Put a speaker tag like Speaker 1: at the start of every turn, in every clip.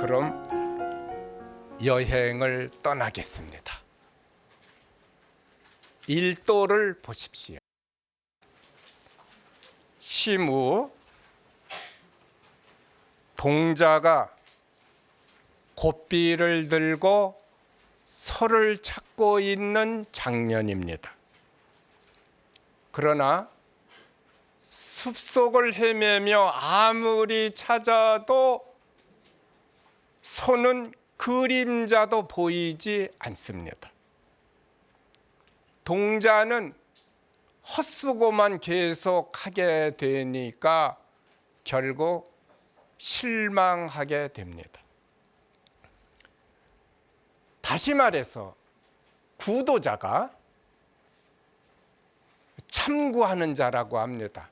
Speaker 1: 그럼 여행을 떠나겠습니다. 일도를 보십시오. 심우 동자가 곶비를 들고 설을 찾고 있는 장면입니다. 그러나 숲속을 헤매며 아무리 찾아도 소는 그림자도 보이지 않습니다. 동자는 헛수고만 계속하게 되니까 결국 실망하게 됩니다. 다시 말해서 구도자가 참구하는 자라고 합니다.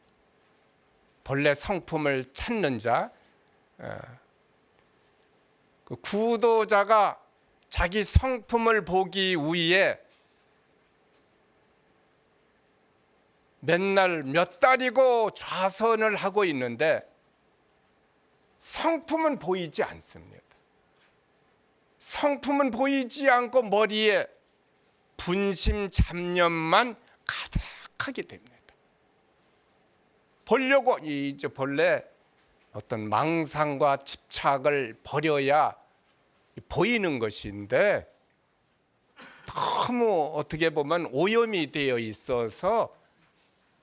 Speaker 1: 본래 성품을 찾는 자, 그 구도자가 자기 성품을 보기 위해 맨날 몇 달이고 좌선을 하고 있는데 성품은 보이지 않습니다. 성품은 보이지 않고 머리에 분심 잡념만 가득하게 됩니다. 보려고 이제 본래 어떤 망상과 집착을 버려야 보이는 것인데 너무 어떻게 보면 오염이 되어 있어서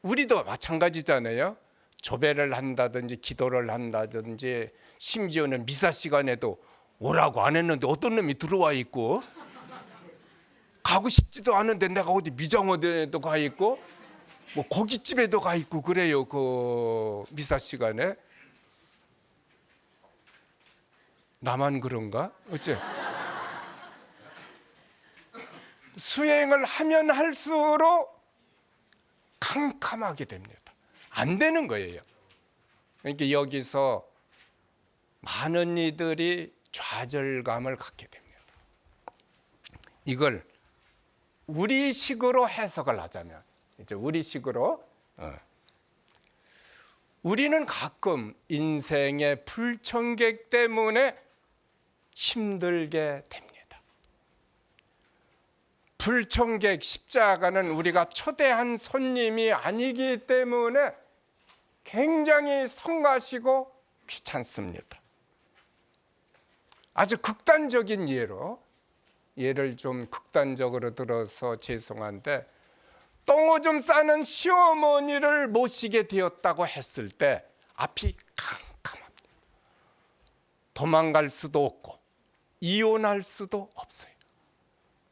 Speaker 1: 우리도 마찬가지잖아요. 조배를 한다든지 기도를 한다든지 심지어는 미사 시간에도 오라고 안 했는데 어떤 놈이 들어와 있고 가고 싶지도 않은데 내가 어디 미장원에도 가 있고 뭐 고깃집에도 가 있고 그래요. 그 미사 시간에 나만 그런가? 어째? 수행을 하면 할수록 캄캄하게 됩니다. 안 되는 거예요. 그러니까 여기서 많은 이들이 좌절감을 갖게 됩니다. 이걸 우리식으로 해석을 하자면, 이제 우리식으로 우리는 가끔 인생의 불청객 때문에 힘들게 됩니다. 불청객 십자가는 우리가 초대한 손님이 아니기 때문에 굉장히 성가시고 귀찮습니다. 아주 극단적인 예를 좀 극단적으로 들어서 죄송한데 똥오줌 싸는 시어머니를 모시게 되었다고 했을 때 앞이 캄캄합니다. 도망갈 수도 없고 이혼할 수도 없어요.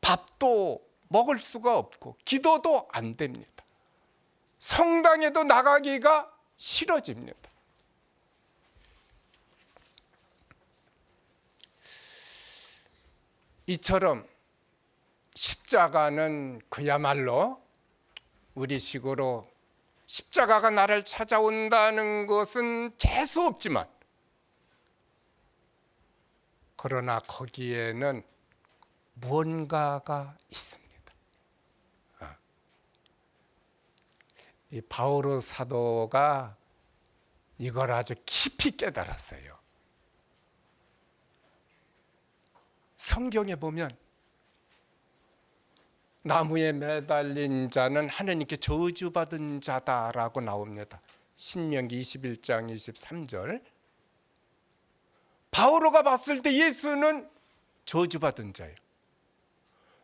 Speaker 1: 밥도 먹을 수가 없고 기도도 안 됩니다. 성당에도 나가기가 싫어집니다. 이처럼 십자가는 그야말로 우리식으로 십자가가 나를 찾아온다는 것은 재수 없지만 그러나 거기에는 무언가가 있습니다. 이 바오로 사도가 이걸 아주 깊이 깨달았어요. 성경에 보면 나무에 매달린 자는 하나님께 저주받은 자다라고 나옵니다. 신명기 21장 23절. 바오로가 봤을 때 예수는 저주받은 자예요.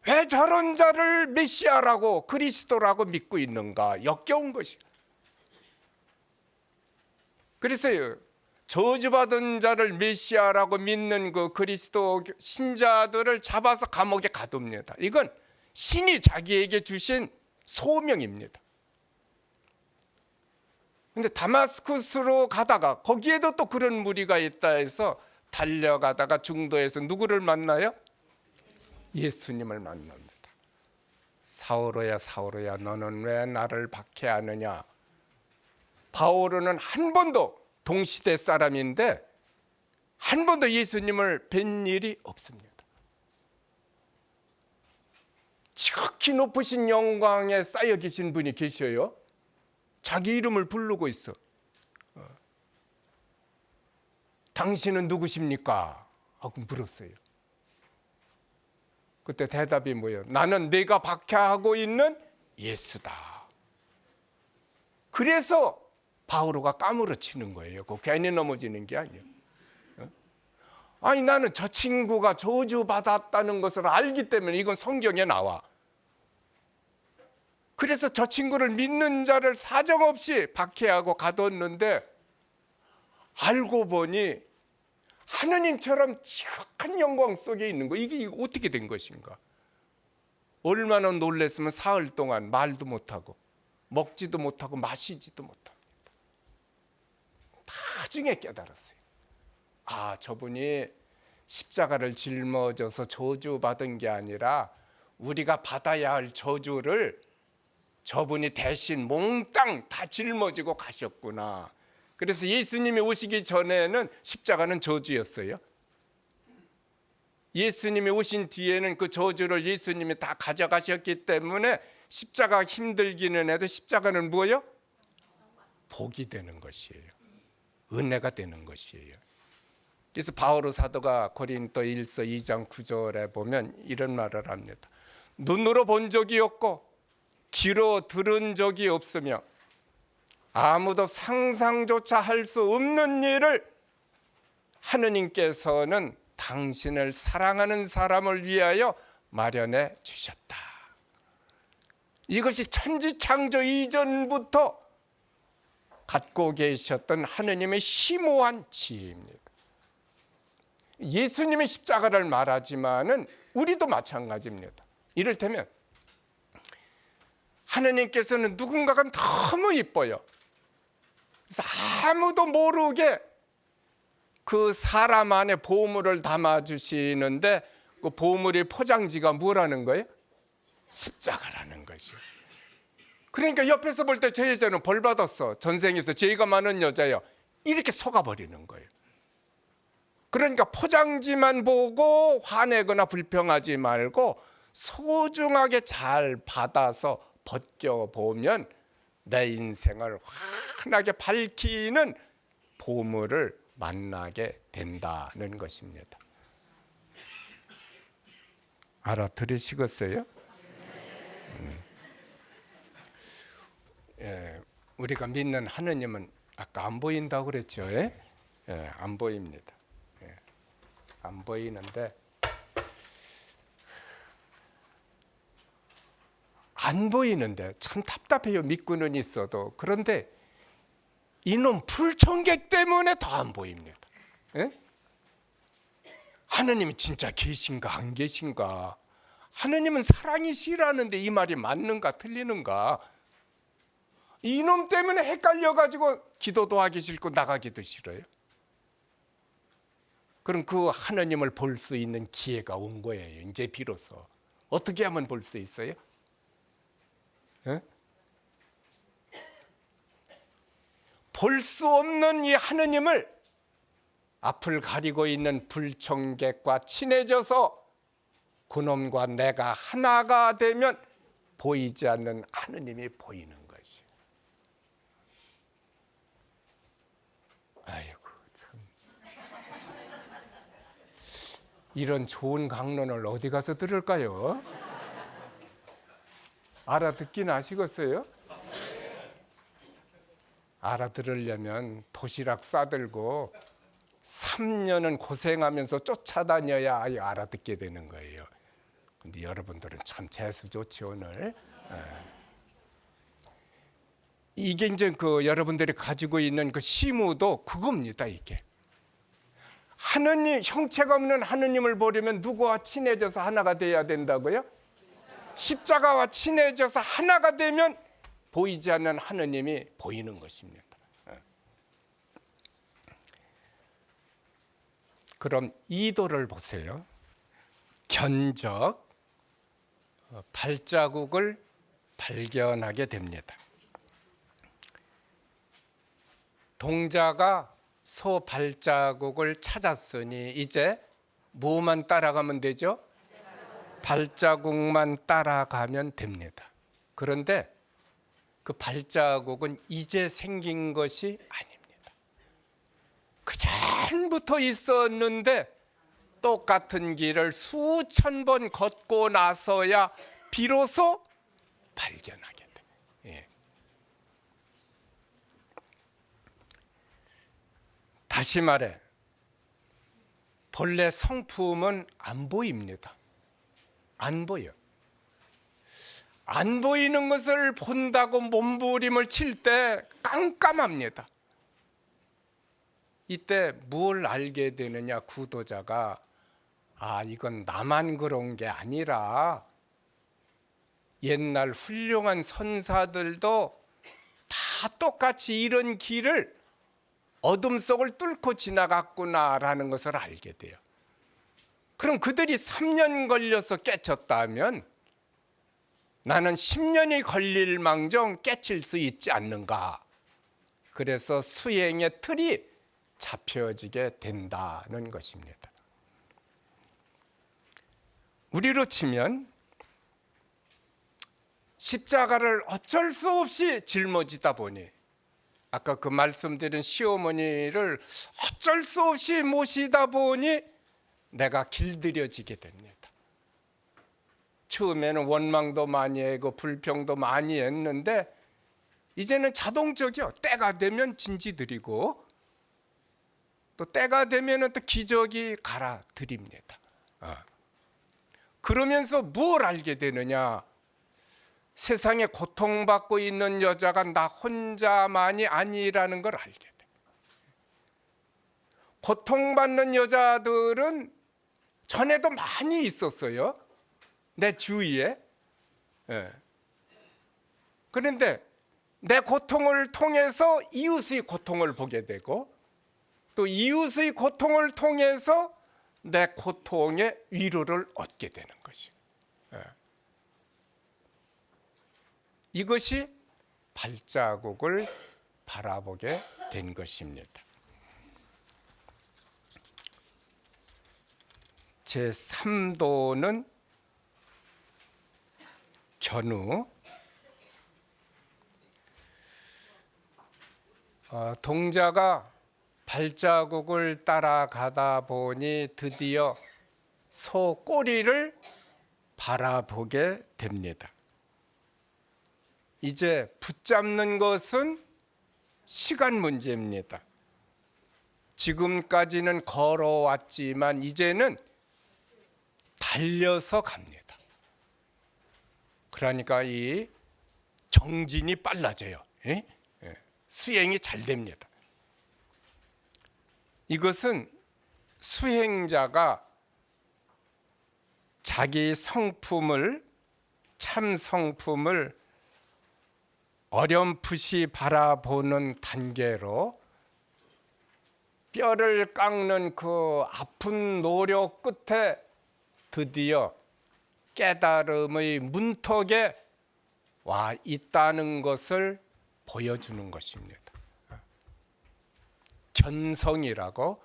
Speaker 1: 왜 저런 자를 메시아라고 그리스도라고 믿고 있는가? 역겨운 것이에요. 그래서 저주받은 자를 메시아라고 믿는 그 그리스도 신자들을 잡아서 감옥에 가둡니다. 이건 신이 자기에게 주신 소명입니다. 근데 다마스쿠스로 가다가 거기에도 또 그런 무리가 있다 해서 달려가다가 중도에서 누구를 만나요? 예수님을 만납니다. 사울이야 사울이야 너는 왜 나를 박해하느냐. 바오로는 한 번도 동시대 사람인데 한 번도 예수님을 뵌 일이 없습니다. 지극히 높으신 영광에 쌓여 계신 분이 계셔요. 자기 이름을 부르고 있어. 당신은 누구십니까? 하고 물었어요. 그때 대답이 뭐예요? 나는 내가 박해하고 있는 예수다. 그래서 바오로가 까무러치는 거예요. 그 괜히 넘어지는 게 아니에요. 아니 나는 저 친구가 저주받았다는 것을 알기 때문에 이건 성경에 나와. 그래서 저 친구를 믿는 자를 사정없이 박해하고 가뒀는데 알고 보니 하느님처럼 지극한 영광 속에 있는 거. 이게 어떻게 된 것인가? 얼마나 놀랐으면 사흘 동안 말도 못하고 먹지도 못하고 마시지도 못합니다. 나중에 깨달았어요. 아, 저분이 십자가를 짊어져서 저주받은 게 아니라 우리가 받아야 할 저주를 저분이 대신 몽땅 다 짊어지고 가셨구나. 그래서 예수님이 오시기 전에는 십자가는 저주였어요. 예수님이 오신 뒤에는 그 저주를 예수님이 다 가져가셨기 때문에 십자가 힘들기는 해도 십자가는 뭐예요? 복이 되는 것이에요. 은혜가 되는 것이에요. 그래서 바오로 사도가 고린도 1서 2장 9절에 보면 이런 말을 합니다. 눈으로 본 적이 없고 귀로 들은 적이 없으며 아무도 상상조차 할 수 없는 일을 하느님께서는 당신을 사랑하는 사람을 위하여 마련해 주셨다. 이것이 천지창조 이전부터 갖고 계셨던 하느님의 심오한 지혜입니다. 예수님의 십자가를 말하지만은 우리도 마찬가지입니다. 이를테면 하느님께서는 누군가가 너무 이뻐요. 그래서 아무도 모르게 그 사람 안에 보물을 담아주시는데 그 보물의 포장지가 뭐라는 거예요? 십자가라는 것이요. 그러니까 옆에서 볼 때 저 여자는 벌 받았어. 전생에서 죄가 많은 여자예요. 이렇게 속아버리는 거예요. 그러니까 포장지만 보고 화내거나 불평하지 말고 소중하게 잘 받아서 벗겨보면 내 인생을 환하게 밝히는 보물을 만나게 된다는 것입니다. 알아들으시겠어요? 우리가 믿는 하느님은 아까 안 보인다고 그랬죠? 안 보입니다. 안 보이는데 안 보이는데 참 답답해요. 믿고는 있어도. 그런데 이놈 불청객 때문에 더 안 보입니다. 하느님이 진짜 계신가 안 계신가? 하느님은 사랑이시라는데 이 말이 맞는가 틀리는가? 이놈 때문에 헷갈려가지고 기도도 하기 싫고 나가기도 싫어요. 그럼 그 하느님을 볼 수 있는 기회가 온 거예요. 이제 비로소. 어떻게 하면 볼 수 있어요? 볼 수 없는 이 하느님을 앞을 가리고 있는 불청객과 친해져서 그놈과 내가 하나가 되면 보이지 않는 하느님이 보이는 것이에요. 아이고 참, 이런 좋은 강론을 어디 가서 들을까요? 알아듣긴 아시겠어요? 알아들으려면 도시락 싸들고 3년은 고생하면서 쫓아다녀야 알아듣게 되는 거예요. 근데 여러분들은 참 재수 좋지 오늘. 이게 이제 그 여러분들이 가지고 있는 그 심우도 그겁니다. 이게 하느님, 형체가 없는 하느님을 보려면 누구와 친해져서 하나가 돼야 된다고요? 십자가와 친해져서 하나가 되면 보이지 않는 하느님이 보이는 것입니다. 그럼 이도를 보세요. 견적 발자국을 발견하게 됩니다. 동자가 소 발자국을 찾았으니 이제 뭐만 따라가면 되죠? 발자국만 따라가면 됩니다. 그런데 그 발자국은 이제 생긴 것이 아닙니다. 그 전부터 있었는데 똑같은 길을 수천 번 걷고 나서야 비로소 발견하게 돼. 예. 다시 말해, 본래 성품은 안 보입니다. 안 보여. 안 보이는 것을 본다고 몸부림을 칠 때 깜깜합니다. 이때 뭘 알게 되느냐, 구도자가 이건 나만 그런 게 아니라 옛날 훌륭한 선사들도 다 똑같이 이런 길을 어둠 속을 뚫고 지나갔구나라는 것을 알게 돼요. 그럼 그들이 3년 걸려서 깨쳤다면 나는 10년이 걸릴 망정 깨칠 수 있지 않는가. 그래서 수행의 틀이 잡혀지게 된다는 것입니다. 우리로 치면 십자가를 어쩔 수 없이 짊어지다 보니, 아까 그 말씀드린 시어머니를 어쩔 수 없이 모시다 보니 내가 길들여지게 됩니다. 처음에는 원망도 많이 하고 불평도 많이 했는데 이제는 자동적이요. 때가 되면 진지 드리고 또 때가 되면 또 기저귀 갈아 드립니다. 그러면서 뭘 알게 되느냐? 세상에 고통받고 있는 여자가 나 혼자만이 아니라는 걸 알게 돼. 고통받는 여자들은 전에도 많이 있었어요. 내 주위에. 그런데 내 고통을 통해서 이웃의 고통을 보게 되고 또 이웃의 고통을 통해서 내 고통의 위로를 얻게 되는 것이. 이것이 발자국을 바라보게 된 것입니다. 제3도는 견우. 동자가 발자국을 따라가다 보니 드디어 소 꼬리를 바라보게 됩니다. 이제 붙잡는 것은 시간 문제입니다. 지금까지는 걸어왔지만 이제는 달려서 갑니다. 그러니까 이 정진이 빨라져요. 수행이 잘 됩니다. 이것은 수행자가 자기 성품을, 참 성품을 어렴풋이 바라보는 단계로 뼈를 깎는 그 아픈 노력 끝에 드디어 깨달음의 문턱에 와 있다는 것을 보여주는 것입니다. 견성이라고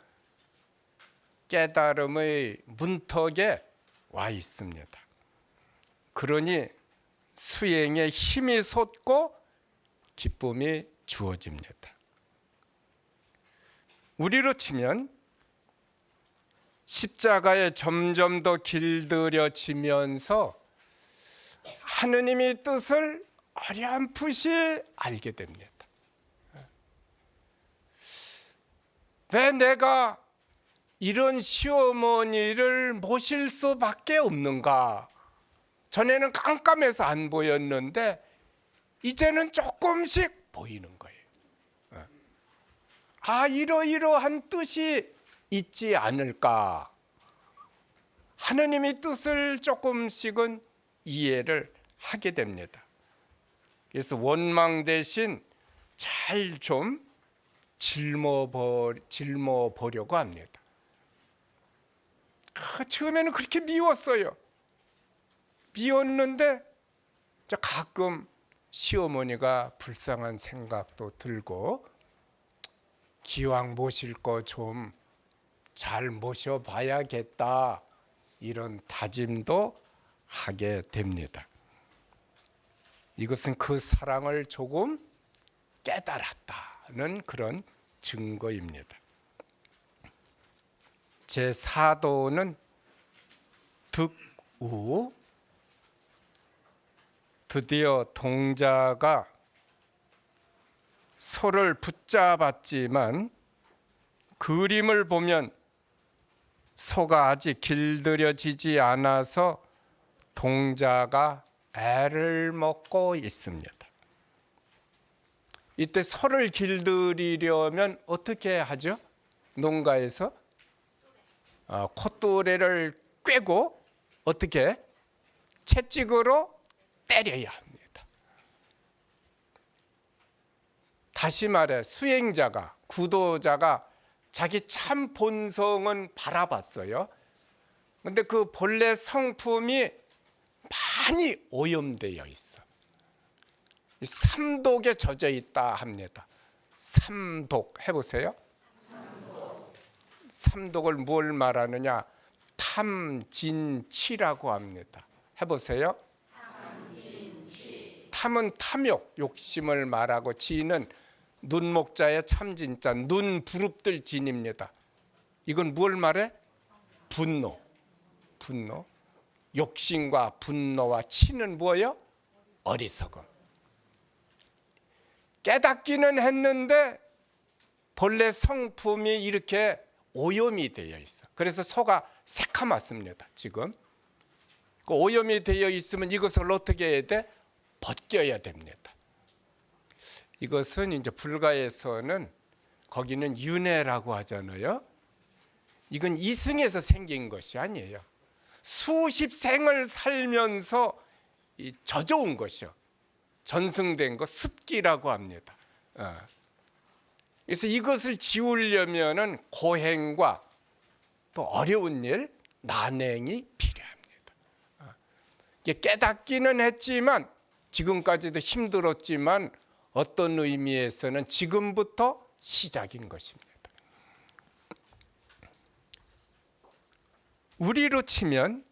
Speaker 1: 깨달음의 문턱에 와 있습니다. 그러니 수행에 힘이 솟고 기쁨이 주어집니다. 우리로 치면 십자가에 점점 더 길들여지면서 하느님의 뜻을 어렴풋이 알게 됩니다. 왜 내가 이런 시어머니를 모실 수밖에 없는가? 전에는 깜깜해서 안 보였는데 이제는 조금씩 보이는 거예요. 이러이러한 뜻이 있지 않을까? 하느님의 뜻을 조금씩은 이해를 하게 됩니다. 그래서 원망 대신 잘 좀 짊어보려고 합니다. 처음에는 그렇게 미웠어요. 미웠는데 가끔 시어머니가 불쌍한 생각도 들고 기왕 모실 거 좀 잘 모셔봐야겠다 이런 다짐도 하게 됩니다. 이것은 그 사랑을 조금 깨달았다는 그런 증거입니다. 제4도는 득우. 드디어 동자가 소를 붙잡았지만 그림을 보면 소가 아직 길들여지지 않아서 동자가 애를 먹고 있습니다. 이때 소를 길들이려면 어떻게 하죠? 농가에서 콧뚜레를 꿰고 어떻게 채찍으로 때려야 합니다. 다시 말해 수행자가, 구도자가 자기 참 본성은 바라봤어요. 그런데 그 본래 성품이 많이 오염되어 있어. 삼독에 젖어 있다 합니다. 삼독 해보세요. 삼독을 뭘 말하느냐? 탐진치라고 합니다. 해보세요. 탐은 탐욕, 욕심을 말하고 진은 눈목자의 참진자, 눈 부릅들 진입니다. 이건 뭘 말해? 분노. 욕심과 분노와 치는 뭐예요? 어리석음. 깨닫기는 했는데 본래 성품이 이렇게 오염이 되어 있어. 그래서 소가 새카맣습니다. 지금 그 오염이 되어 있으면 이것을 어떻게 해야 돼? 벗겨야 됩니다. 이것은 이제 불가에서는 거기는 윤회라고 하잖아요. 이건 이승에서 생긴 것이 아니에요. 수십 생을 살면서 젖어온 것이요. 전승된 것, 습기라고 합니다. 그래서 이것을 지우려면은 고행과 또 어려운 일, 난행이 필요합니다. 깨닫기는 했지만 지금까지도 힘들었지만 어떤 의미에서는 지금부터 시작인 것입니다. 우리로 치면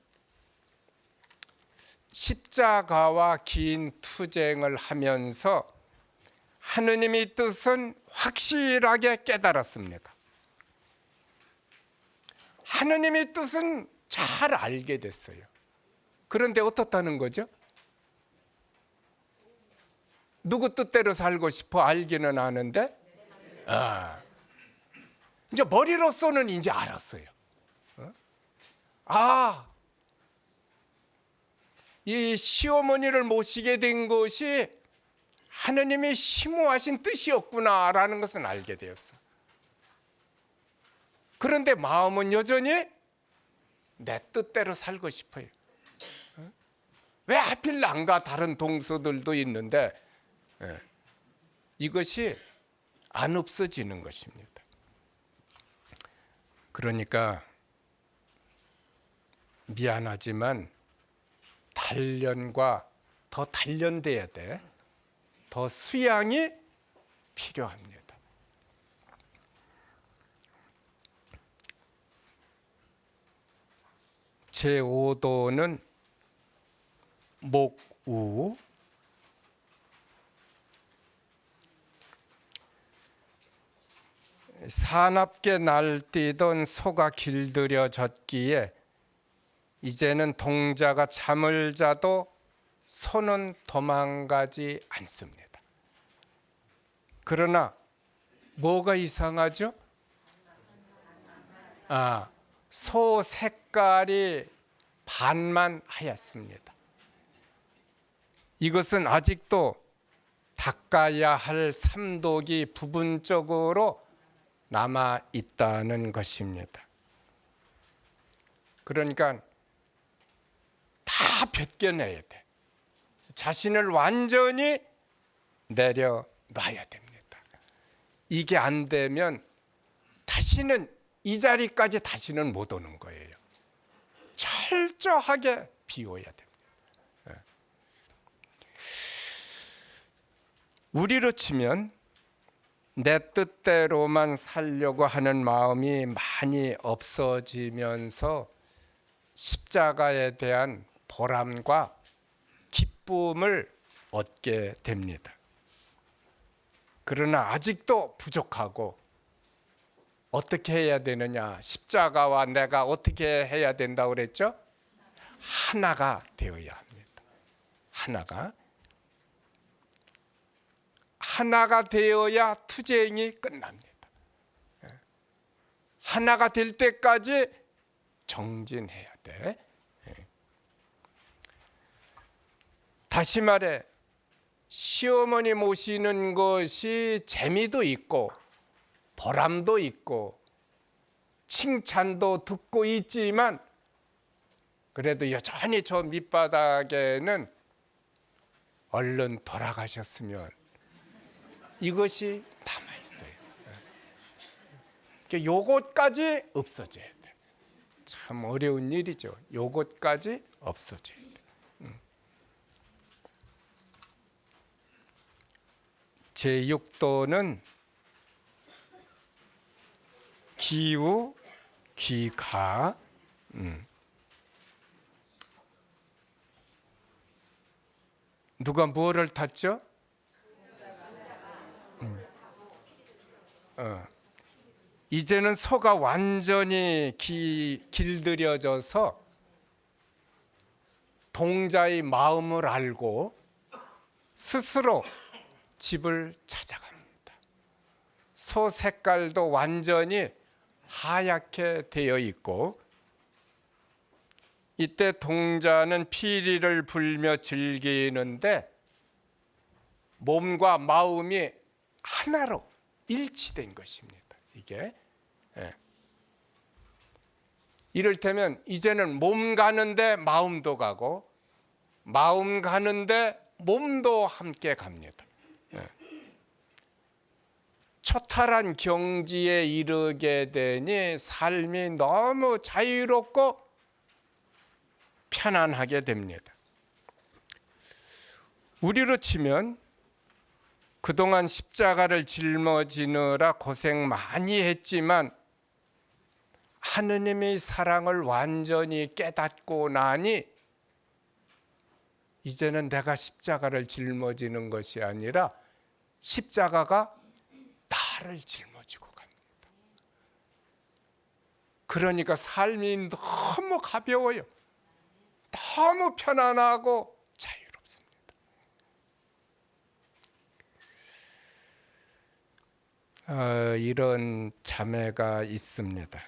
Speaker 1: 십자가와 긴 투쟁을 하면서 하느님의 뜻은 확실하게 깨달았습니다. 하느님의 뜻은 잘 알게 됐어요. 그런데 어떻다는 거죠? 누구 뜻대로 살고 싶어? 알기는 아는데 이제 머리로서는 이제 알았어요. 이 시어머니를 모시게 된 것이 하느님이 심오하신 뜻이었구나라는 것은 알게 되었어. 그런데 마음은 여전히 내 뜻대로 살고 싶어요. 왜 하필 남과 다른 동서들도 있는데 이것이 안 없어지는 것입니다. 그러니까 미안하지만 단련과 더 단련돼야 돼. 더 수양이 필요합니다. 제5도는 목우. 사납게 날뛰던 소가 길들여졌기에 이제는 동자가 잠을 자도 소는 도망가지 않습니다. 그러나 뭐가 이상하죠? 소 색깔이 반만 하얗습니다. 이것은 아직도 닦아야 할 삼독이 부분적으로 남아 있다는 것입니다. 그러니까 다 벗겨내야 돼. 자신을 완전히 내려놔야 됩니다. 이게 안 되면 다시는 이 자리까지 다시는 못 오는 거예요. 철저하게 비워야 됩니다. 우리로 치면 내 뜻대로만 살려고 하는 마음이 많이 없어지면서 십자가에 대한 보람과 기쁨을 얻게 됩니다. 그러나 아직도 부족하고 어떻게 해야 되느냐? 십자가와 내가 어떻게 해야 된다고 그랬죠? 하나가 되어야 합니다. 하나가 되어야 투쟁이 끝납니다. 하나가 될 때까지 정진해야 돼. 다시 말해, 시어머니 모시는 것이 재미도 있고 보람도 있고 칭찬도 듣고 있지만, 그래도 여전히 저 밑바닥에는 얼른 돌아가셨으면 이것이 남아있어요. 요것까지 없어져야 돼. 참 어려운 일이죠. 요것까지 없어져야 돼. 제6도는 기우, 기가. 누가 뭐를 탔죠? 이제는 소가 완전히 길들여져서 동자의 마음을 알고 스스로 집을 찾아갑니다. 소 색깔도 완전히 하얗게 되어 있고, 이때 동자는 피리를 불며 즐기는데 몸과 마음이 하나로 일치된 것입니다. 이게 이를테면 이제는 몸 가는데 마음도 가고 마음 가는데 몸도 함께 갑니다. 초탈한 경지에 이르게 되니 삶이 너무 자유롭고 편안하게 됩니다. 우리로 치면 그동안 십자가를 짊어지느라 고생 많이 했지만 하느님의 사랑을 완전히 깨닫고 나니 이제는 내가 십자가를 짊어지는 것이 아니라 십자가가 나를 짊어지고 갑니다. 그러니까 삶이 너무 가벼워요. 너무 편안하고 자유롭습니다. 이런 자매가 있습니다.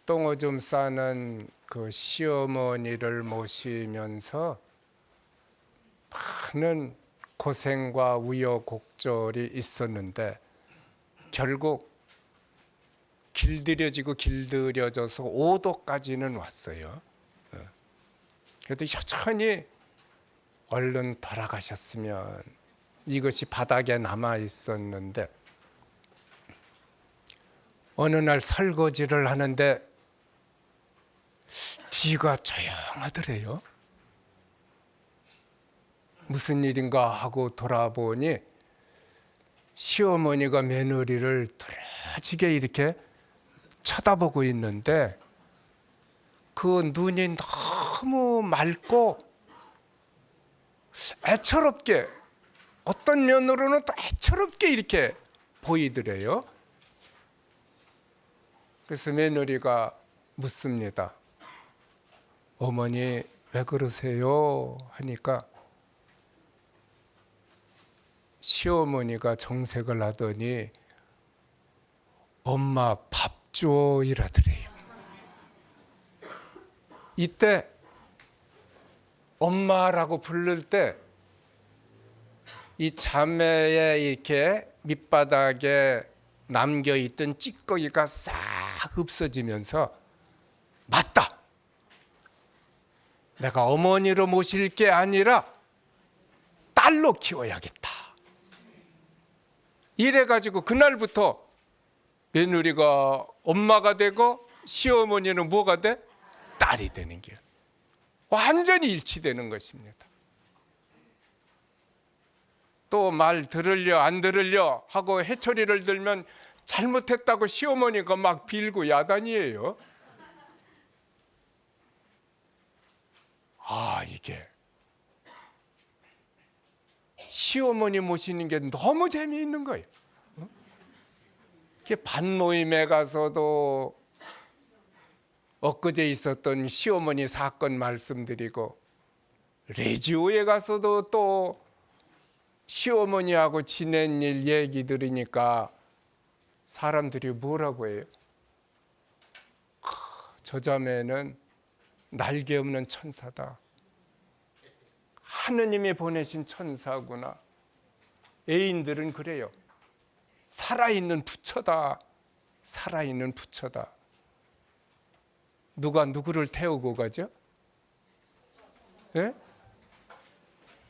Speaker 1: 똥오줌 싸는 그 시어머니를 모시면서 많은 고생과 우여곡절이 있었는데 결국 길들여져서 5도까지는 왔어요. 그래도 여전히 얼른 돌아가셨으면, 이것이 바닥에 남아 있었는데 어느 날 설거지를 하는데 뒤가 조용하더래요. 무슨 일인가 하고 돌아보니 시어머니가 며느리를 뚫어지게 이렇게 쳐다보고 있는데 그 눈이 너무 맑고 애처롭게, 어떤 면으로는 또 애처롭게 이렇게 보이더래요. 그래서 며느리가 묻습니다. 어머니 왜 그러세요? 하니까 시어머니가 정색을 하더니 엄마 밥 줘 이러더래요. 이때 엄마라고 부를 때 이 자매의 이렇게 밑바닥에 남겨있던 찌꺼기가 싹 없어지면서, 맞다! 내가 어머니로 모실 게 아니라 딸로 키워야겠다. 이래가지고 그날부터 며느리가 엄마가 되고 시어머니는 뭐가 돼? 딸이 되는 게 완전히 일치되는 것입니다. 또 말 들으려 안 들으려 하고 해초리를 들면 잘못했다고 시어머니가 막 빌고 야단이에요. 이게 시어머니 모시는 게 너무 재미있는 거예요. 반모임에 가서도 엊그제 있었던 시어머니 사건 말씀드리고, 레지오에 가서도 또 시어머니하고 지낸 일 얘기 들으니까 사람들이 뭐라고 해요? 저 자매는 날개 없는 천사다. 하느님이 보내신 천사구나. 애인들은 그래요. 살아있는 부처다. 살아있는 부처다. 누가 누구를 태우고 가죠? 예?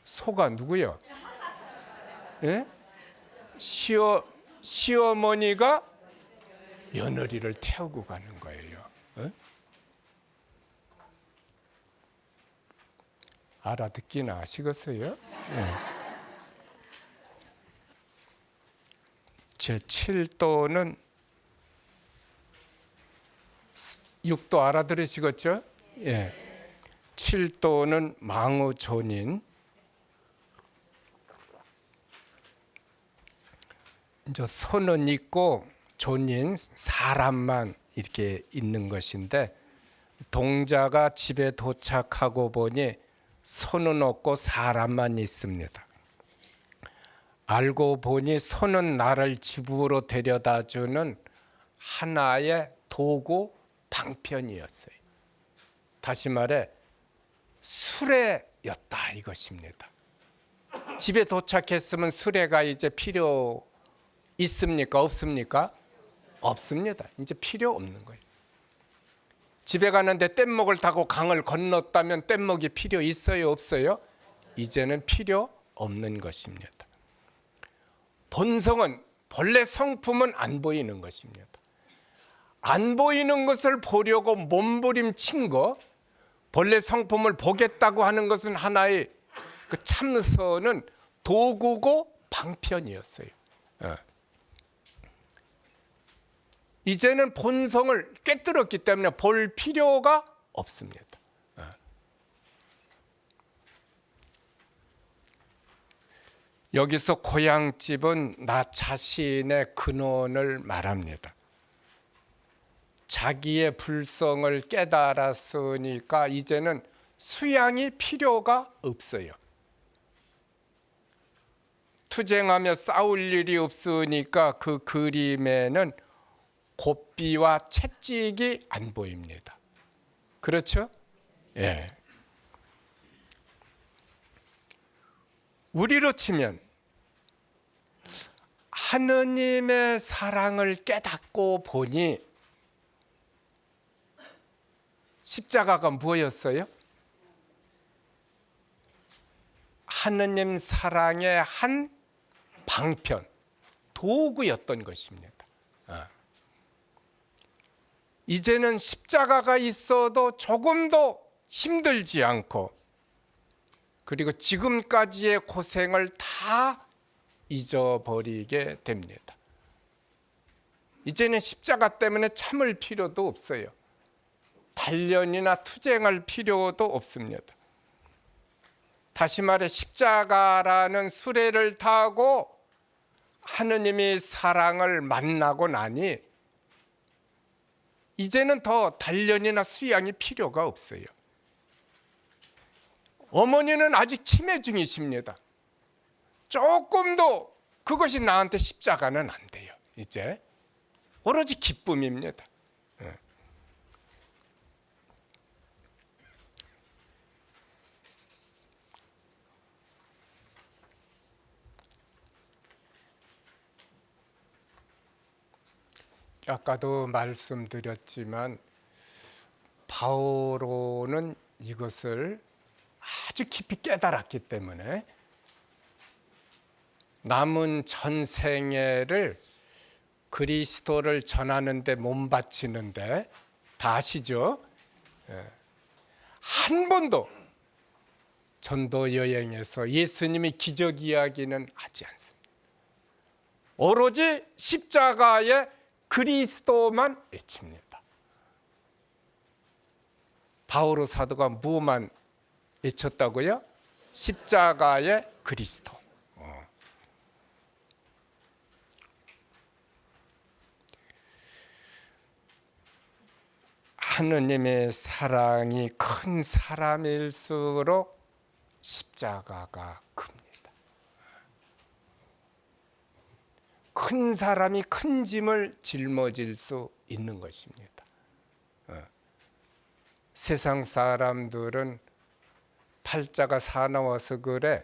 Speaker 1: 소가 누구요? 예? 시어머니가 며느리를 태우고 가는 거예요. 예? 알아듣기나 하시겠어요? 예. 제 7도는 6도 알아들으시겠죠? 예. 7도는 망우존인, 이제 손은 있고 존인 사람만 이렇게 있는 것인데, 동자가 집에 도착하고 보니 손은 없고 사람만 있습니다. 알고 보니 손은 나를 집으로 데려다주는 하나의 도구 방편이었어요. 다시 말해 수레였다 이것입니다. 집에 도착했으면 수레가 이제 필요 있습니까? 없습니까? 없습니다. 이제 필요 없는 거예요. 집에 가는데 뗏목을 타고 강을 건넜다면 뗏목이 필요 있어요? 없어요? 이제는 필요 없는 것입니다. 본성은, 본래 성품은 안 보이는 것입니다. 안 보이는 것을 보려고 몸부림친 거, 본래 성품을 보겠다고 하는 것은 하나의 그 참선은 도구고 방편이었어요. 이제는 본성을 꿰뚫었기 때문에 볼 필요가 없습니다. 여기서 고향집은 나 자신의 근원을 말합니다. 자기의 불성을 깨달았으니까 이제는 수양이 필요가 없어요. 투쟁하며 싸울 일이 없으니까 그 그림에는 곱비와 채찍이 안 보입니다. 그렇죠? 예. 우리로 치면 하느님의 사랑을 깨닫고 보니 십자가가 뭐였어요? 하느님 사랑의 한 방편, 도구였던 것입니다. 이제는 십자가가 있어도 조금도 힘들지 않고, 그리고 지금까지의 고생을 다 잊어버리게 됩니다. 이제는 십자가 때문에 참을 필요도 없어요. 단련이나 투쟁할 필요도 없습니다. 다시 말해 십자가라는 수레를 타고 하느님의 사랑을 만나고 나니 이제는 더 단련이나 수양이 필요가 없어요. 어머니는 아직 치매 중이십니다. 조금도 그것이 나한테 십자가는 안 돼요. 이제 오로지 기쁨입니다. 아까도 말씀드렸지만 바오로는 이것을 아주 깊이 깨달았기 때문에 남은 전생애를 그리스도를 전하는데 몸 바치는데, 다 아시죠? 한 번도 전도 여행에서 예수님의 기적 이야기는 하지 않습니다. 오로지 십자가의 그리스도만 외칩니다. 바오로 사도가 무엇만 외쳤다고요? 십자가의 그리스도. 하느님의 사랑이 큰 사람일수록 십자가가 큽니다. 큰 사람이 큰 짐을 짊어질 수 있는 것입니다. 세상 사람들은 팔자가 사나워서 그래,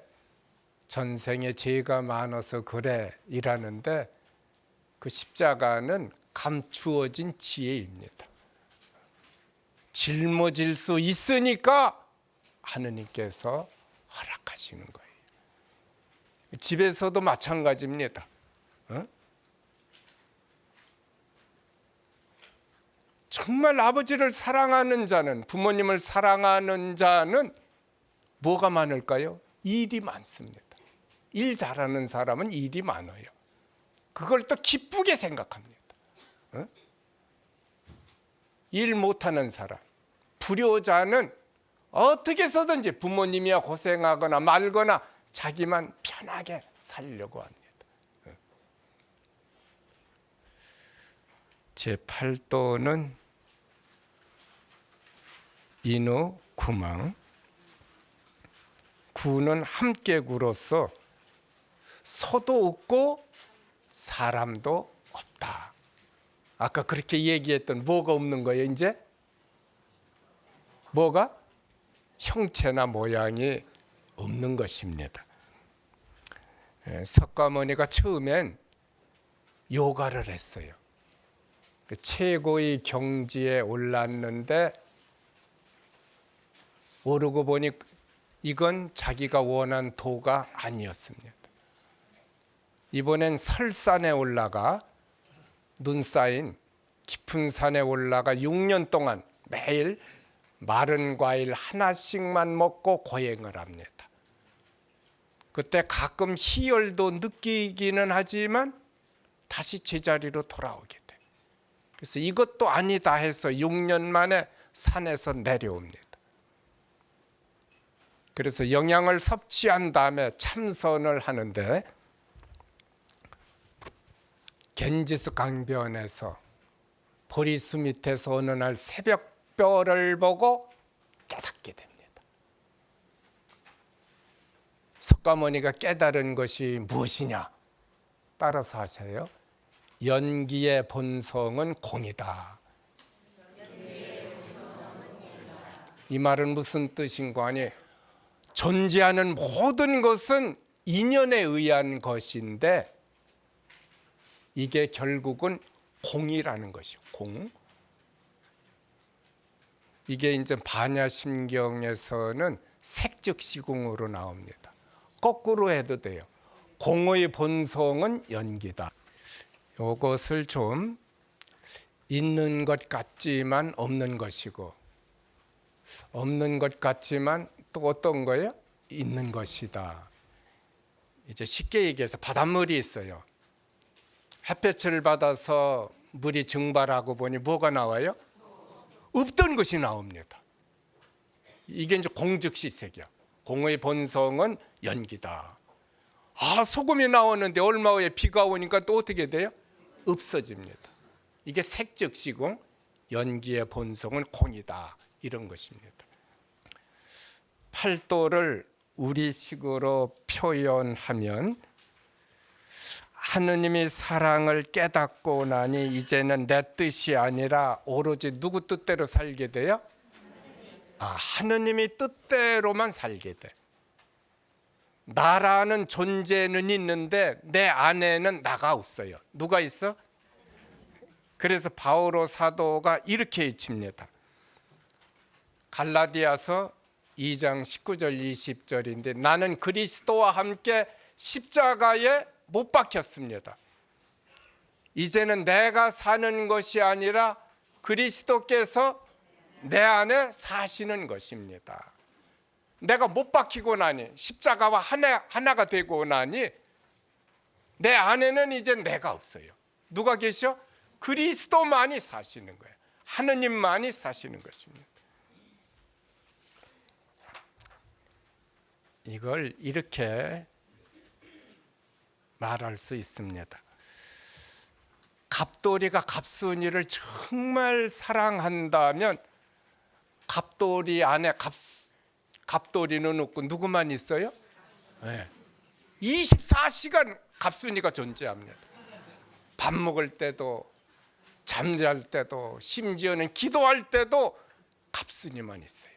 Speaker 1: 전생에 죄가 많아서 그래 이라는데, 그 십자가는 감추어진 지혜입니다. 짊어질 수 있으니까 하느님께서 허락하시는 거예요. 집에서도 마찬가지입니다. 정말 아버지를 사랑하는 자는, 부모님을 사랑하는 자는 뭐가 많을까요? 일이 많습니다. 일 잘하는 사람은 일이 많아요. 그걸 또 기쁘게 생각합니다. 일 못하는 사람, 불효자는 어떻게 해서든지 부모님이야 고생하거나 말거나 자기만 편하게 살려고 합니다. 제8도는 인후 구망. 구는 함께구로서 소도 없고 사람도 없다. 아까 그렇게 얘기했던 뭐가 없는 거예요? 이제 뭐가? 형체나 모양이 없는 것입니다. 석가모니가 처음엔 요가를 했어요. 최고의 경지에 올랐는데 오르고 보니 이건 자기가 원한 도가 아니었습니다. 이번엔 설산에 올라가, 눈 쌓인 깊은 산에 올라가 6년 동안 매일 마른 과일 하나씩만 먹고 고행을 합니다. 그때 가끔 희열도 느끼기는 하지만 다시 제자리로 돌아오게 돼. 그래서 이것도 아니다 해서 6년 만에 산에서 내려옵니다. 그래서 영양을 섭취한 다음에 참선을 하는데, 겐지스 강변에서 보리수 밑에서 어느 날 새벽별을 보고 깨닫게 됩니다. 석가모니가 깨달은 것이 무엇이냐? 따라서 하세요. 연기의 본성은 공이다. 이 말은 무슨 뜻인가 하니, 존재하는 모든 것은 인연에 의한 것인데 이게 결국은 공이라는 것이요. 공. 이게 이제 반야심경에서는 색즉시공으로 나옵니다. 거꾸로 해도 돼요. 공의 본성은 연기다. 이것을 좀 있는 것 같지만 없는 것이고, 없는 것 같지만 또 어떤 거예요? 있는 것이다. 이제 쉽게 얘기해서 바닷물이 있어요. 햇볕을 받아서 물이 증발하고 보니 뭐가 나와요? 없던 것이 나옵니다. 이게 이제 공즉시색이야. 공의 본성은 연기다. 아, 소금이 나오는데 얼마 후에 비가 오니까 또 어떻게 돼요? 없어집니다. 이게 색즉시공, 연기의 본성은 공이다. 이런 것입니다. 팔도를 우리식으로 표현하면, 하느님이 사랑을 깨닫고 나니 이제는 내 뜻이 아니라 오로지 누구 뜻대로 살게 돼요? 하느님이 뜻대로만 살게 돼. 나라는 존재는 있는데 내 안에는 나가 없어요. 누가 있어? 그래서 바오로 사도가 이렇게 외칩니다. 갈라디아서 2장 19절 20절인데, 나는 그리스도와 함께 십자가에 못 박혔습니다. 이제는 내가 사는 것이 아니라 그리스도께서 내 안에 사시는 것입니다. 내가 못 박히고 나니, 십자가와 하나가 되고 나니 내 안에는 이제 내가 없어요. 누가 계셔? 그리스도만이 사시는 거예요. 하느님만이 사시는 것입니다. 이걸 이렇게 말할 수 있습니다. 갑돌이가 갑순이를 정말 사랑한다면 갑돌이 안에 갑돌이는 없고 누구만 있어요? 네. 24시간 갑순이가 존재합니다. 밥 먹을 때도 잠잘 때도 심지어는 기도할 때도 갑순이만 있어요.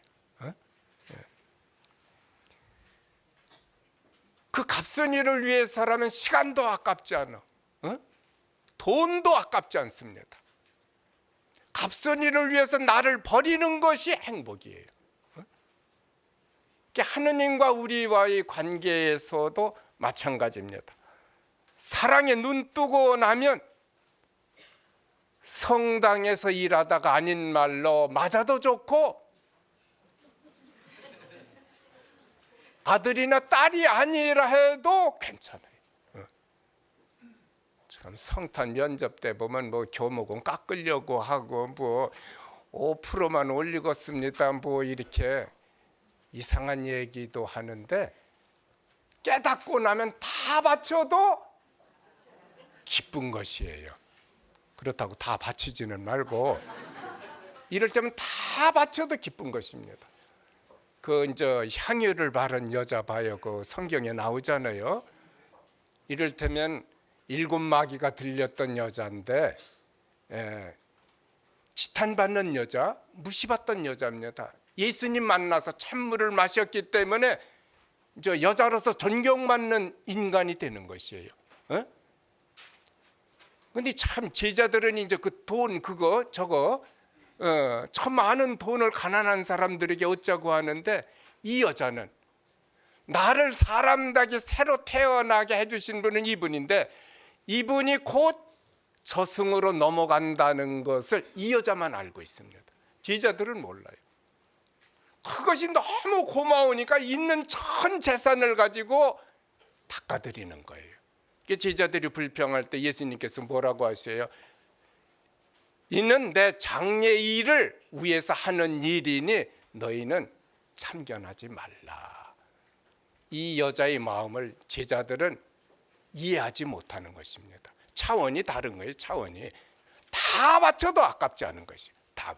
Speaker 1: 그 갑순이를 위해서라면 시간도 아깝지 않아. 돈도 아깝지 않습니다. 갑순이를 위해서 나를 버리는 것이 행복이에요. 하느님과 우리와의 관계에서도 마찬가지입니다. 사랑에 눈 뜨고 나면 성당에서 일하다가 아닌 말로 맞아도 좋고 아들이나 딸이 아니라 해도 괜찮아요. 참 성탄 면접 때 보면 뭐 교목은 깎으려고 하고 뭐 5%만 올리겠습니다 뭐 이렇게 이상한 얘기도 하는데 깨닫고 나면 다 바쳐도 기쁜 것이에요. 그렇다고 다 바치지는 말고 이럴 때면 다 바쳐도 기쁜 것입니다. 그 이제 향유를 바른 여자 봐요. 그 성경에 나오잖아요. 이를테면 7 마귀가 들렸던 여자인데 지탄받는 여자, 무시받던 여자입니다. 예수님 만나서 찬물을 마셨기 때문에 저 여자로서 존경받는 인간이 되는 것이에요. 근데 참 제자들은 이제 그 돈 그거 저거 참 많은 돈을 가난한 사람들에게 얻자고 하는데 이 여자는 나를 사람답게 새로 태어나게 해주신 분은 이분인데 이분이 곧 저승으로 넘어간다는 것을 이 여자만 알고 있습니다. 제자들은 몰라요. 그것이 너무 고마우니까 있는 전 재산을 가지고 닦아드리는 거예요. 제자들이 불평할 때 예수님께서 뭐라고 하세요? 이는 내 장래의 일을 위해서 하는 일이니 너희는 참견하지 말라. 이 여자의 마음을 제자들은 이해하지 못하는 것입니다. 차원이 다른 거예요. 차원이 다 바쳐도 아깝지 않은 것이. 다.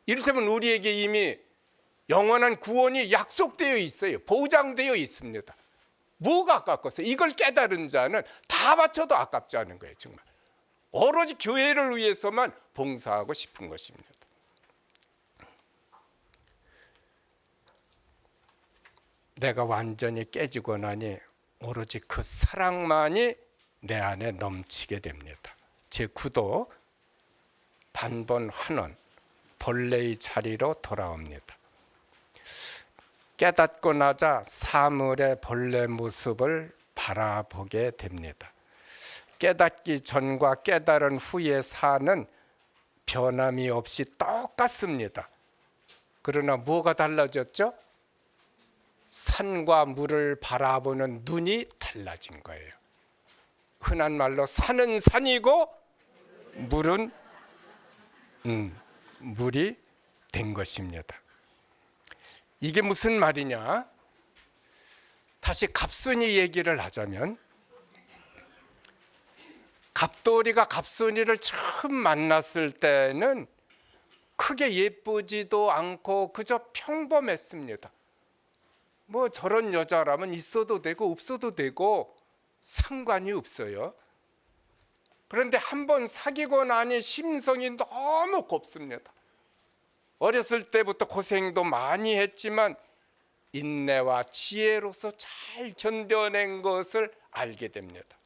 Speaker 1: 이를테면 우리에게 이미 영원한 구원이 약속되어 있어요. 보장되어 있습니다. 뭐가 아깝겠어요? 이걸 깨달은 자는 다 바쳐도 아깝지 않은 거예요. 정말 오로지 교회를 위해서만 봉사하고 싶은 것입니다. 내가 완전히 깨지고 나니 오로지 그 사랑만이 내 안에 넘치게 됩니다. 제9도 반번 환원 본래의 자리로 돌아옵니다. 깨닫고 나자 사물의 본래 모습을 바라보게 됩니다. 깨닫기 전과 깨달은 후의 사는 변함이 없이 똑같습니다. 그러나 뭐가 달라졌죠? 산과 물을 바라보는 눈이 달라진 거예요. 흔한 말로 산은 산이고 물은 물이 된 것입니다. 이게 무슨 말이냐? 다시 갑순이 얘기를 하자면 갑돌이가 갑순이를 처음 만났을 때는 크게 예쁘지도 않고 그저 평범했습니다. 뭐 저런 여자라면 있어도 되고 없어도 되고 상관이 없어요. 그런데 한번 사귀고 나니 심성이 너무 곱습니다. 어렸을 때부터 고생도 많이 했지만 인내와 지혜로서 잘 견뎌낸 것을 알게 됩니다.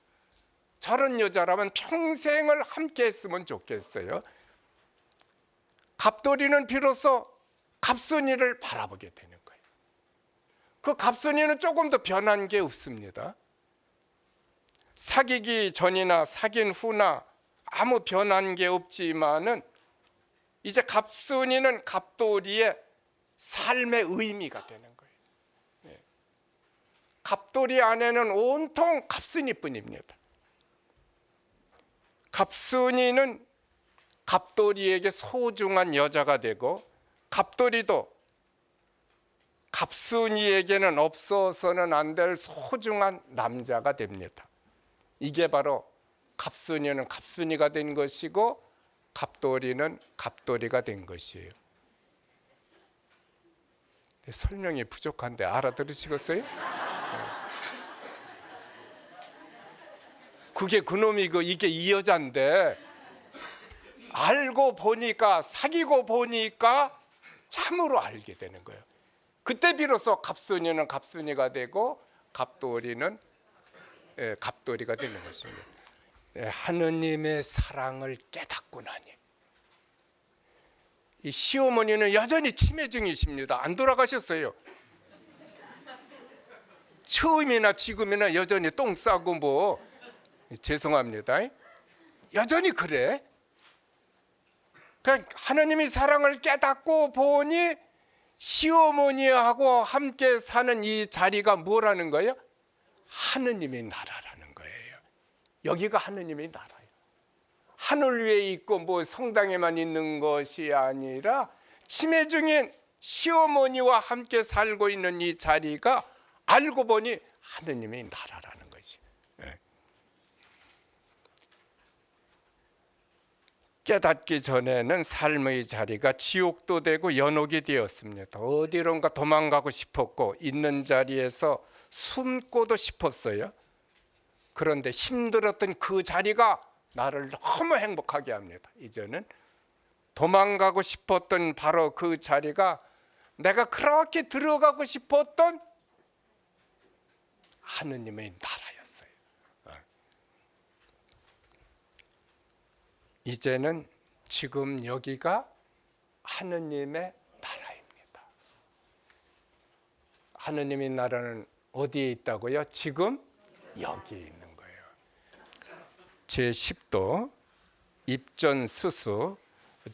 Speaker 1: 저런 여자라면 평생을 함께 했으면 좋겠어요. 갑돌이는 비로소 갑순이를 바라보게 되는 거예요. 그 갑순이는 조금 더 변한 게 없습니다. 사귀기 전이나 사귄 후나 아무 변한 게 없지만은 이제 갑순이는 갑돌이의 삶의 의미가 되는 거예요. 갑돌이 안에는 온통 갑순이뿐입니다. 갑순이는 갑돌이에게 소중한 여자가 되고 갑돌이도 갑순이에게는 없어서는 안 될 소중한 남자가 됩니다. 이게 바로 갑순이는 갑순이가 된 것이고 갑돌이는 갑돌이가 된 것이에요. 설명이 부족한데 알아들으시겠어요? 그게 그놈이고 이게 이 여잔데, 알고 보니까, 사귀고 보니까 참으로 알게 되는 거예요. 그때 비로소 갑순이는 갑순이가 되고 갑돌이는 갑돌이가 되는 것입니다. 하느님의 사랑을 깨닫고 나니, 이 시어머니는 여전히 치매 중이십니다. 안 돌아가셨어요. 처음이나 지금이나 여전히 똥 싸고 뭐, 죄송합니다, 여전히 그래. 그냥 하느님의 사랑을 깨닫고 보니 시어머니하고 함께 사는 이 자리가 뭐라는 거예요? 하느님의 나라라는 거예요. 여기가 하느님의 나라예요. 하늘 위에 있고 뭐 성당에만 있는 것이 아니라 치매 중인 시어머니와 함께 살고 있는 이 자리가 알고 보니 하느님의 나라라는 것이. 깨닫기 전에는 삶의 자리가 지옥도 되고 연옥이 되었습니다. 어디론가 도망가고 싶었고 있는 자리에서 숨고도 싶었어요. 그런데 힘들었던 그 자리가 나를 너무 행복하게 합니다. 이제는 도망가고 싶었던 바로 그 자리가 내가 그렇게 들어가고 싶었던 하느님의 나라였어요. 이제는 지금 여기가 하느님의 나라입니다. 하느님의 나라는 어디에 있다고요? 지금 여기 있는 거예요. 제10도 입전수수,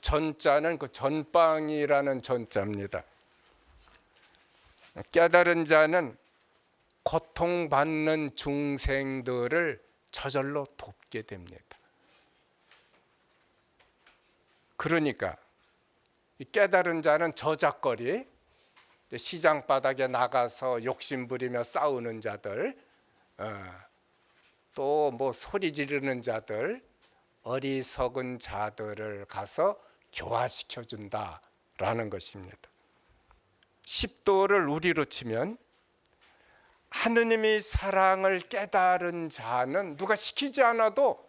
Speaker 1: 전자는 그 전방이라는 전자입니다. 깨달은 자는 고통받는 중생들을 저절로 돕게 됩니다. 그러니까 깨달은 자는 저작거리, 시장 바닥에 나가서 욕심 부리며 싸우는 자들, 또 뭐 소리 지르는 자들, 어리석은 자들을 가서 교화시켜 준다라는 것입니다. 10도를 우리로 치면 하느님의 사랑을 깨달은 자는 누가 시키지 않아도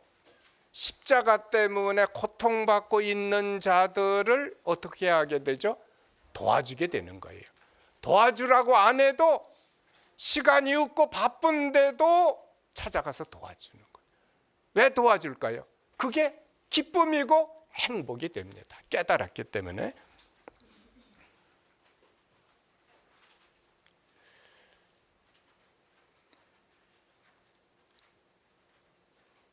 Speaker 1: 십자가 때문에 고통받고 있는 자들을 어떻게 하게 되죠? 도와주게 되는 거예요. 도와주라고 안 해도 시간이 없고 바쁜데도 찾아가서 도와주는 거예요. 왜 도와줄까요? 그게 기쁨이고 행복이 됩니다. 깨달았기 때문에.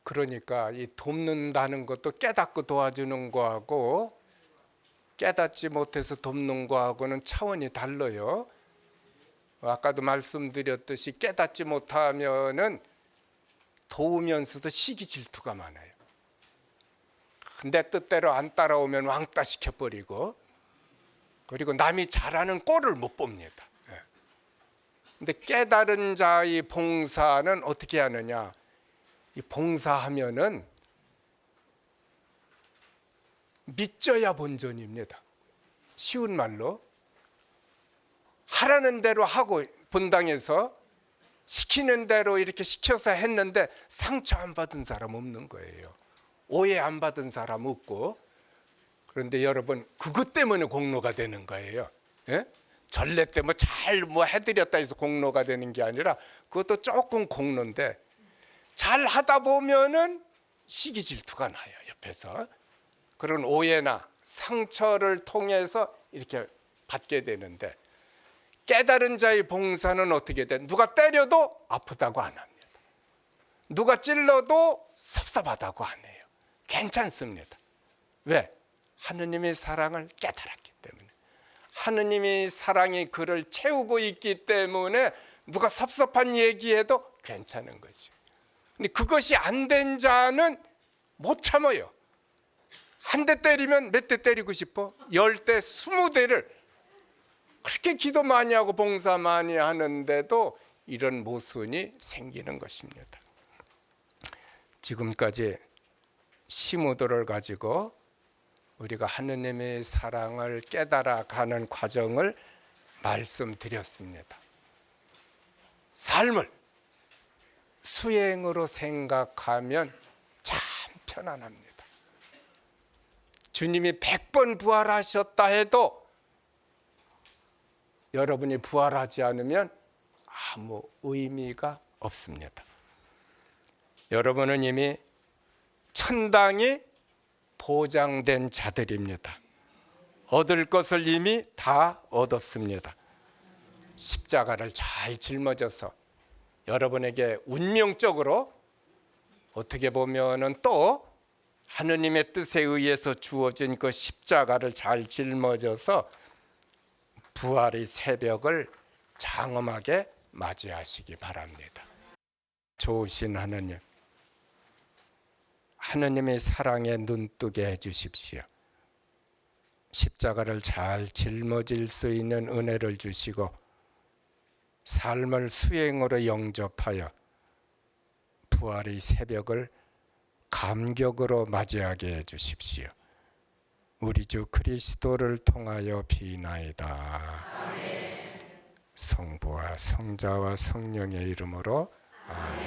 Speaker 1: 그러니까 이 돕는다는 것도 깨닫고 도와주는 거하고 깨닫지 못해서 돕는 거하고는 차원이 달라요. 아까도 말씀드렸듯이 깨닫지 못하면은 도우면서도 시기 질투가 많아요. 내 뜻대로 안 따라오면 왕따 시켜버리고, 그리고 남이 잘하는 꼴을 못 봅니다. 근데 깨달은 자의 봉사는 어떻게 하느냐? 이 봉사하면은 믿져야 본전입니다. 쉬운 말로 하라는 대로 하고 본당에서 시키는 대로 이렇게 시켜서 했는데 상처 안 받은 사람 없는 거예요. 오해 안 받은 사람 없고. 그런데 여러분, 그것 때문에 공로가 되는 거예요. 예? 전례 때 뭐 잘 뭐 해드렸다 해서 공로가 되는 게 아니라 그것도 조금 공로인데, 잘 하다 보면은 시기 질투가 나요. 옆에서 그런 오해나 상처를 통해서 이렇게 받게 되는데, 깨달은 자의 봉사는 어떻게 돼? 누가 때려도 아프다고 안 합니다. 누가 찔러도 섭섭하다고 안 해요. 괜찮습니다. 왜? 하느님의 사랑을 깨달았기 때문에. 하느님의 사랑이 그를 채우고 있기 때문에 누가 섭섭한 얘기해도 괜찮은 거지. 근데 그것이 안 된 자는 못 참아요. 한 대 때리면 몇 대 때리고 싶어? 10대, 20대를 그렇게 기도 많이 하고 봉사 많이 하는데도 이런 모순이 생기는 것입니다. 지금까지 시무도를 가지고 우리가 하느님의 사랑을 깨달아가는 과정을 말씀드렸습니다. 삶을 수행으로 생각하면 참 편안합니다. 주님이 100번 부활하셨다 해도 여러분이 부활하지 않으면 아무 의미가 없습니다. 여러분은 이미 천당이 보장된 자들입니다. 얻을 것을 이미 다 얻었습니다. 십자가를 잘 짊어져서 여러분에게 운명적으로 어떻게 보면은 또 하느님의 뜻에 의해서 주어진 그 십자가를 잘 짊어져서 부활의 새벽을 장엄하게 맞이하시기 바랍니다. 좋으신 하느님, 하느님의 사랑에 눈뜨게 해주십시오. 십자가를 잘 짊어질 수 있는 은혜를 주시고 삶을 수행으로 영접하여 부활의 새벽을 감격으로 맞이하게 해주십시오. 우리 주 그리스도를 통하여 비나이다. 아멘. 성부와 성자와 성령의 이름으로 아멘.